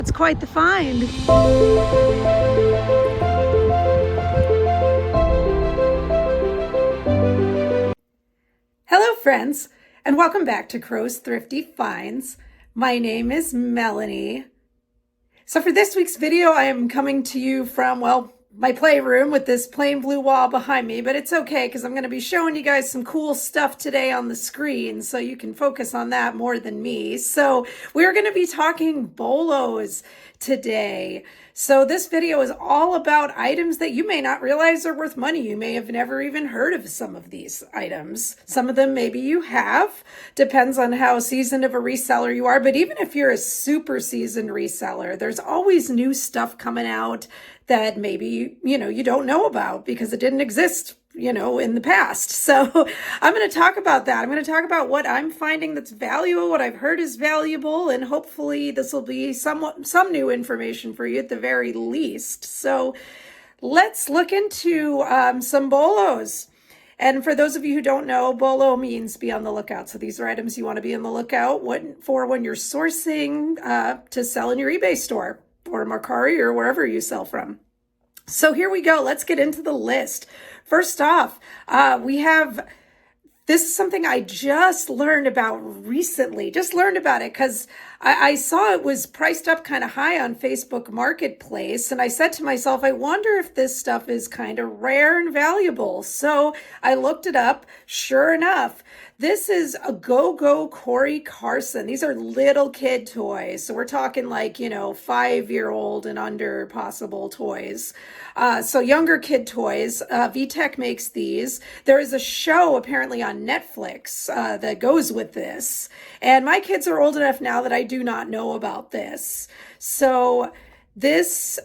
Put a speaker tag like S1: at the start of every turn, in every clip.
S1: It's quite the find. Hello friends, and welcome back to Crow's Thrifty Finds. My name is Melanie. So for this week's video, I am coming to you from, well, my playroom with this plain blue wall behind me, but it's okay because I'm going to be showing you guys some cool stuff today on the screen so you can focus on that more than me. So we're going to be talking BOLOs today. So this video is all about items that you may not realize are worth money. You may have never even heard of some of these items. Some of them maybe you have. Depends on how seasoned of a reseller you are. But even if you're a super seasoned reseller, there's always new stuff coming out that maybe, you don't know about because it didn't exist, in the past. So I'm going to talk about that. I'm going to talk about what I'm finding that's valuable, what I've heard is valuable, and hopefully this will be some new information for you at the very least. So let's look into some BOLOs. And for those of you who don't know, BOLO means be on the lookout. So these are items you want to be on the lookout for when you're sourcing to sell in your eBay store or Mercari or wherever you sell from. So here we go. Let's get into the list. First off, this is something I just learned about recently. Just learned about it because I saw it was priced up kind of high on Facebook Marketplace. And I said to myself, I wonder if this stuff is kind of rare and valuable. So I looked it up. Sure enough, this is a Go Cory Carson. These are little kid toys. So we're talking like, 5-year-old and under possible toys. So younger kid toys. VTech makes these. There is a show apparently on Netflix that goes with this. And my kids are old enough now that I do not know about this. So these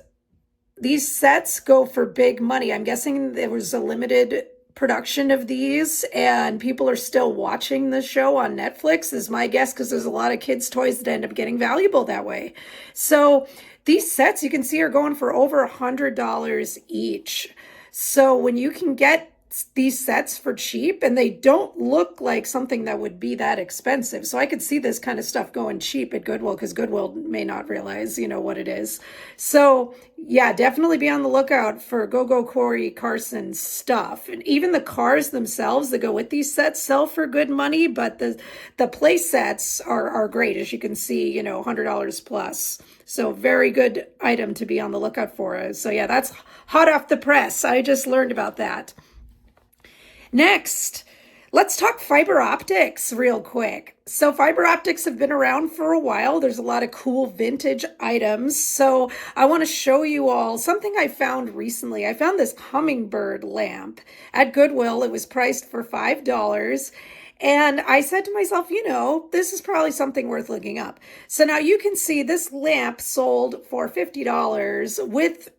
S1: sets go for big money. I'm guessing there was a limited production of these and people are still watching the show on Netflix is my guess, because there's a lot of kids toys that end up getting valuable that way. So these sets you can see are going for over $100 each. So when you can get these sets for cheap, and they don't look like something that would be that expensive. So I could see this kind of stuff going cheap at Goodwill, because Goodwill may not realize, what it is. So yeah, definitely be on the lookout for Go Cory Carson stuff. And even the cars themselves that go with these sets sell for good money, but the play sets are great, as you can see, $100 plus. So very good item to be on the lookout for. So yeah, that's hot off the press. I just learned about that. Next, let's talk fiber optics real quick. So fiber optics have been around for a while. There's a lot of cool vintage items. So I want to show you all something I found recently. I found this hummingbird lamp at Goodwill. It was priced for $5. And I said to myself, this is probably something worth looking up. So now you can see this lamp sold for $50 with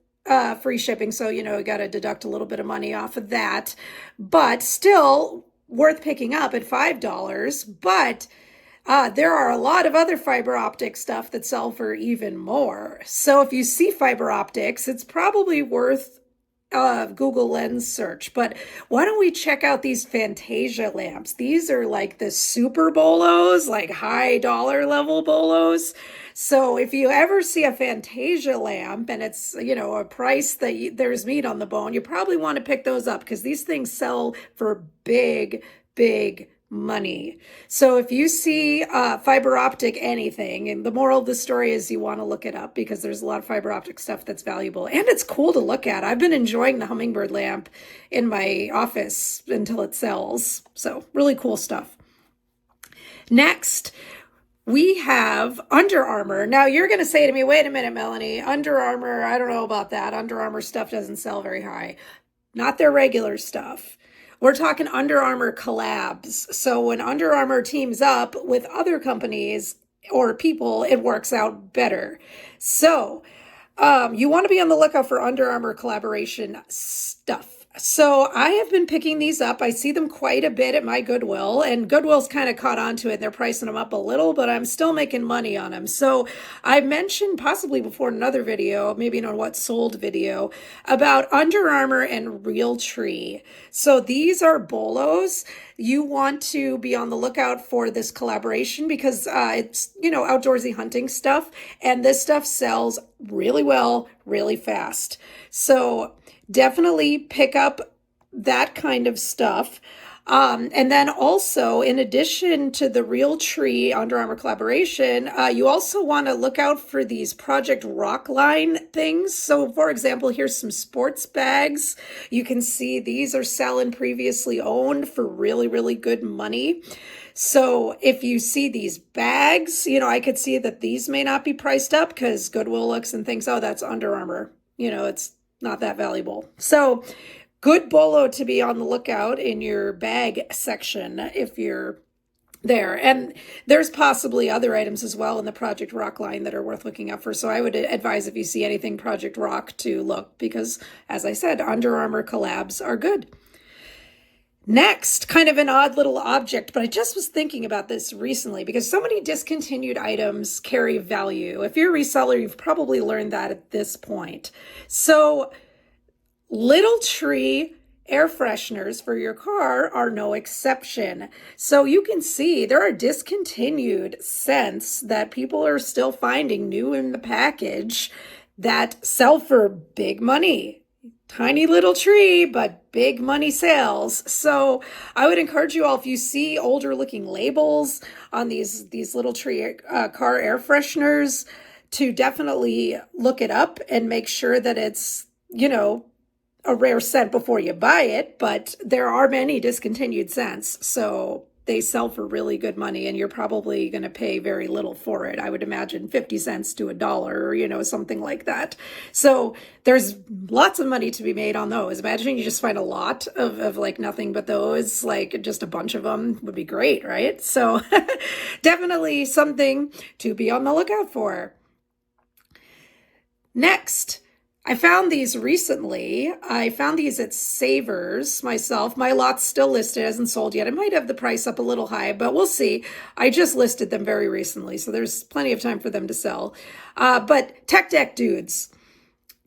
S1: free shipping. So, you got to deduct a little bit of money off of that, but still worth picking up at $5. But there are a lot of other fiber optic stuff that sell for even more. So if you see fiber optics, it's probably worth Google Lens search. But why don't we check out these Fantasia lamps? These are like the super BOLOs, like high dollar level BOLOs. So if you ever see a Fantasia lamp and it's, a price that there's meat on the bone, you probably want to pick those up, because these things sell for big money. So if you see fiber optic anything, and the moral of the story is you want to look it up, because there's a lot of fiber optic stuff that's valuable and it's cool to look at. I've been enjoying the hummingbird lamp in my office until it sells. So really cool stuff. Next, we have Under Armour. Now you're going to say to me, wait a minute, Melanie, Under Armour, I don't know about that. Under Armour stuff doesn't sell very high. Not their regular stuff. We're talking Under Armour collabs. So when Under Armour teams up with other companies or people, it works out better. So you want to be on the lookout for Under Armour collaboration stuff. So I have been picking these up. I see them quite a bit at my Goodwill, and Goodwill's kind of caught on to it. They're pricing them up a little, but I'm still making money on them. So I mentioned possibly before in another video, maybe in a what sold video, about Under Armour and Realtree. So these are bolos. You want to be on the lookout for this collaboration because it's, outdoorsy hunting stuff, and this stuff sells really well, really fast. So definitely pick up that kind of stuff. And then also, in addition to the Realtree Under Armour collaboration, you also want to look out for these Project Rock line things. So, for example, here's some sports bags. You can see these are selling previously owned for really, really good money. So if you see these bags, I could see that these may not be priced up because Goodwill looks and thinks, oh, that's Under Armour. It's not that valuable. So good bolo to be on the lookout in your bag section if you're there. And there's possibly other items as well in the Project Rock line that are worth looking up for. So I would advise if you see anything Project Rock to look because, as I said, Under Armour collabs are good. Next, kind of an odd little object, but I just was thinking about this recently because so many discontinued items carry value. If you're a reseller, you've probably learned that at this point. So Little Tree air fresheners for your car are no exception. So you can see there are discontinued scents that people are still finding new in the package that sell for big money. Tiny little tree, but big money sales. So I would encourage you all, if you see older looking labels on these Little Tree car air fresheners, to definitely look it up and make sure that it's, a rare scent before you buy it. But there are many discontinued scents. So they sell for really good money, and you're probably going to pay very little for it. I would imagine 50 cents to $1, something like that. So there's lots of money to be made on those. Imagine you just find a lot of like nothing but those, like just a bunch of them would be great, right? So definitely something to be on the lookout for. Next, I found these recently. I found these at Savers myself. My lot's still listed, hasn't sold yet. I might have the price up a little high, but we'll see. I just listed them very recently, so there's plenty of time for them to sell. But Tech Deck dudes.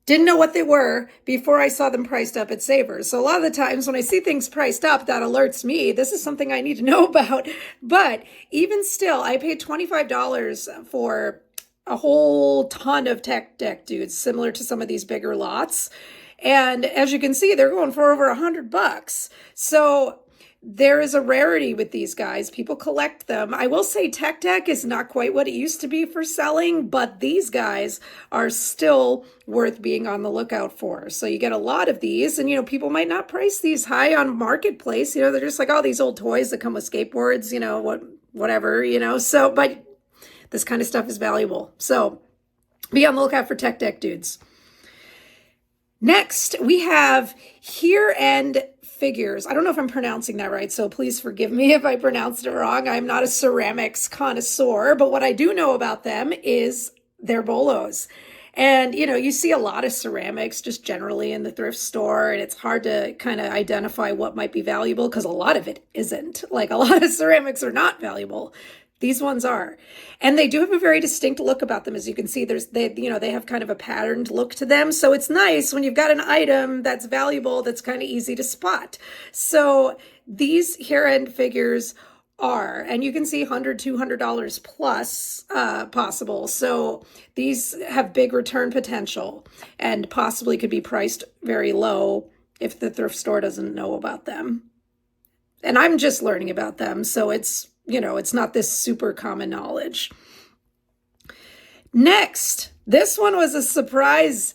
S1: Didn't know what they were before I saw them priced up at Savers. So a lot of the times when I see things priced up, that alerts me. This is something I need to know about. But even still, I paid $25 for a whole ton of Tech Deck dudes, similar to some of these bigger lots. And as you can see, they're going for over $100. So there is a rarity with these guys. People collect them. I will say Tech Deck is not quite what it used to be for selling, but these guys are still worth being on the lookout for. So you get a lot of these, and people might not price these high on Marketplace. They're just like, oh, these old toys that come with skateboards, whatever. So, but this kind of stuff is valuable. So be on the lookout for Tech Deck dudes. Next, we have Herend figures. I don't know if I'm pronouncing that right, so please forgive me if I pronounced it wrong. I'm not a ceramics connoisseur, but what I do know about them is their bolos. And, you see a lot of ceramics just generally in the thrift store, and it's hard to kind of identify what might be valuable because a lot of it isn't. Like a lot of ceramics are not valuable. These ones are. And they do have a very distinct look about them. As you can see, they have kind of a patterned look to them. So it's nice when you've got an item that's valuable, that's kind of easy to spot. So these Herend figures are, and you can see $100, $200 plus possible. So these have big return potential and possibly could be priced very low if the thrift store doesn't know about them. And I'm just learning about them. So it's not this super common knowledge. Next, this one was a surprise.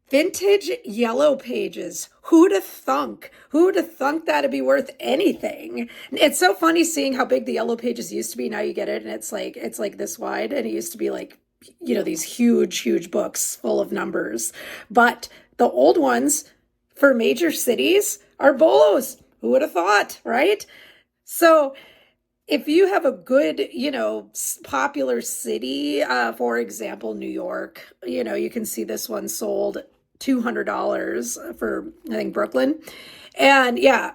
S1: Vintage Yellow Pages. Who'd have thunk? Who'd have thunk that'd be worth anything? It's so funny seeing how big the Yellow Pages used to be. Now you get it, and it's like this wide, and it used to be like, these huge books full of numbers. But the old ones for major cities are bolos. Who would have thought, right? So if you have a good, popular city, for example, New York, you can see this one sold $200 for, I think, Brooklyn. And yeah,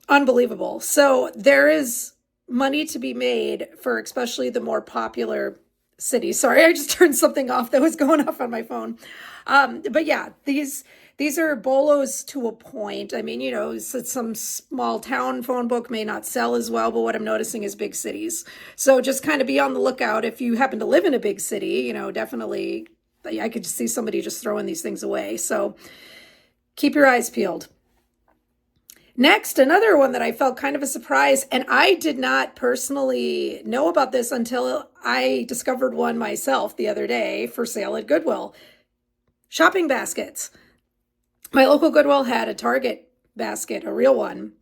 S1: unbelievable. So there is money to be made for especially the more popular cities. Sorry, I just turned something off that was going off on my phone. But yeah, these are bolos to a point. I mean, some small town phone book may not sell as well, but what I'm noticing is big cities. So just kind of be on the lookout if you happen to live in a big city, definitely I could see somebody just throwing these things away. So keep your eyes peeled. Next, another one that I felt kind of a surprise, and I did not personally know about this until I discovered one myself the other day for sale at Goodwill. Shopping baskets. My local Goodwill had a Target basket, a real one,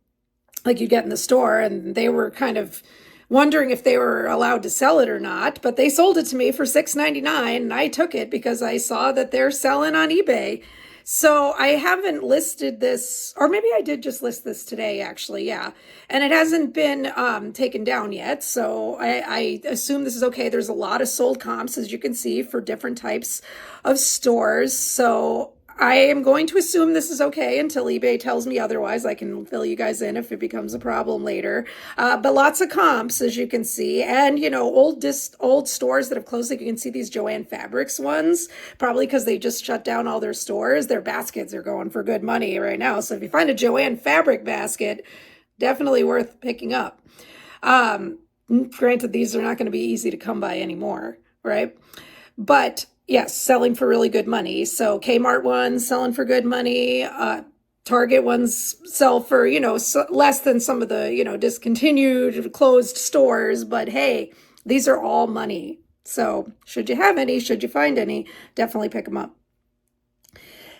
S1: like you get in the store, and they were kind of wondering if they were allowed to sell it or not, but they sold it to me for $6.99, and I took it because I saw that they're selling on eBay. So I haven't listed this, or maybe I did just list this today, actually, yeah. And it hasn't been taken down yet, so I assume this is okay. There's a lot of sold comps, as you can see, for different types of stores. So I am going to assume this is okay until eBay tells me otherwise. I can fill you guys in if it becomes a problem later. But lots of comps, as you can see. And, old stores that have closed, like you can see these Joann Fabrics ones, probably because they just shut down all their stores. Their baskets are going for good money right now. So if you find a Joann Fabric basket, definitely worth picking up. Granted, these are not going to be easy to come by anymore, right? But yes, selling for really good money. So Kmart ones selling for good money. Target ones sell for, less than some of the, discontinued, closed stores. But hey, these are all money. So should you have any, should you find any, definitely pick them up.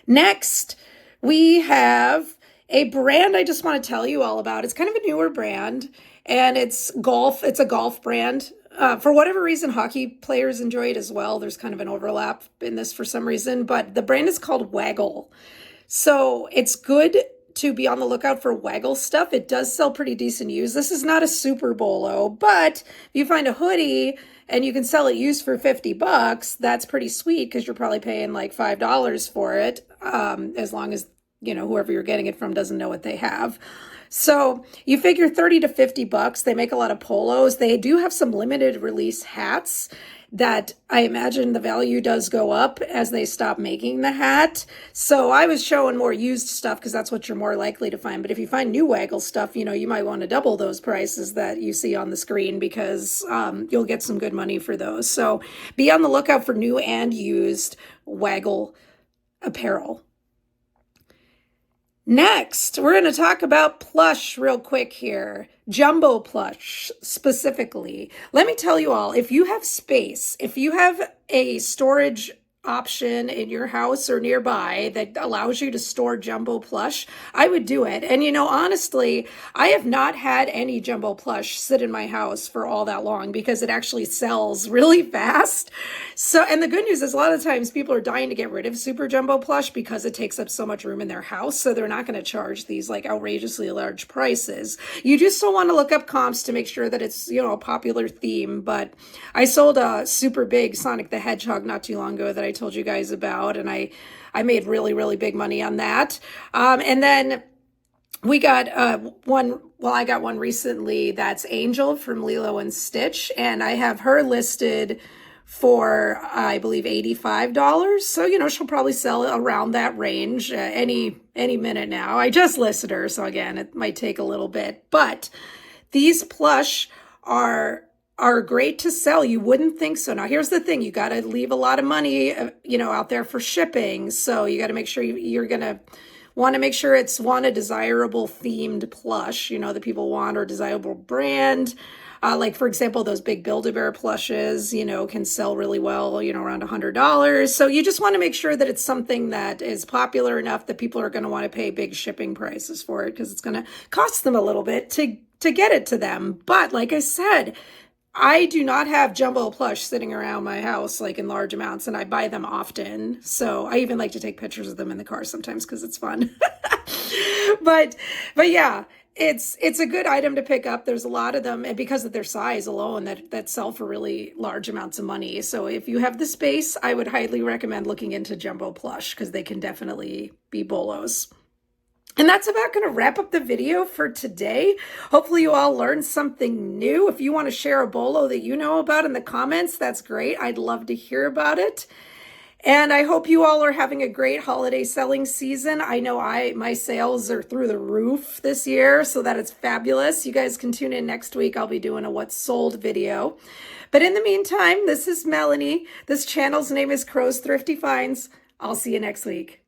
S1: Next, we have a brand I just want to tell you all about. It's kind of a newer brand, and it's golf. It's a golf brand. For whatever reason, hockey players enjoy it as well. There's kind of an overlap in this for some reason, but the brand is called Waggle. So it's good to be on the lookout for Waggle stuff. It does sell pretty decent used. This is not a super bolo, but if you find a hoodie and you can sell it used for $50, that's pretty sweet because you're probably paying like $5 for it, as long as, whoever you're getting it from doesn't know what they have. So you figure 30 to $50. They make a lot of polos. They do have some limited release hats that I imagine the value does go up as they stop making the hat. So I was showing more used stuff because that's what you're more likely to find. But if you find new Waggle stuff, you might want to double those prices that you see on the screen because you'll get some good money for those. So be on the lookout for new and used Waggle apparel. Next, we're going to talk about plush real quick here. Jumbo plush specifically. Let me tell you all, if you have space, if you have a storage option in your house or nearby that allows you to store jumbo plush, I would do it. And honestly, I have not had any jumbo plush sit in my house for all that long because it actually sells really fast. So, and the good news is a lot of times people are dying to get rid of super jumbo plush because it takes up so much room in their house. So they're not going to charge these like outrageously large prices. You just still want to look up comps to make sure that it's, a popular theme. But I sold a super big Sonic the Hedgehog not too long ago that I told you guys about, and I made really, really big money on that. And then we got I got one recently that's Angel from Lilo and Stitch, and I have her listed for, I believe, $85. So, she'll probably sell around that range any minute now. I just listed her, so again, it might take a little bit, but these plush are great to sell. You wouldn't think so. Now, here's the thing. You got to leave a lot of money, out there for shipping. So you got to make sure you're going to want to make sure it's a desirable themed plush, that people want, or desirable brand. Like, for example, those big Build-A-Bear plushes, can sell really well, around $100. So you just want to make sure that it's something that is popular enough that people are going to want to pay big shipping prices for it because it's going to cost them a little bit to get it to them. But like I said, I do not have jumbo plush sitting around my house like in large amounts, and I buy them often. So I even like to take pictures of them in the car sometimes because it's fun. But yeah, It's a good item to pick up. There's a lot of them, and because of their size alone, that sell for really large amounts of money. So if you have the space, I would highly recommend looking into jumbo plush because they can definitely be bolos. And that's about going to wrap up the video for today. Hopefully you all learned something new. If you want to share a bolo that you know about in the comments, that's great. I'd love to hear about it. And I hope you all are having a great holiday selling season. I know my sales are through the roof this year, so that is fabulous. You guys can tune in next week. I'll be doing a what's sold video. But in the meantime, this is Melanie. This channel's name is Crow's Thrifty Finds. I'll see you next week.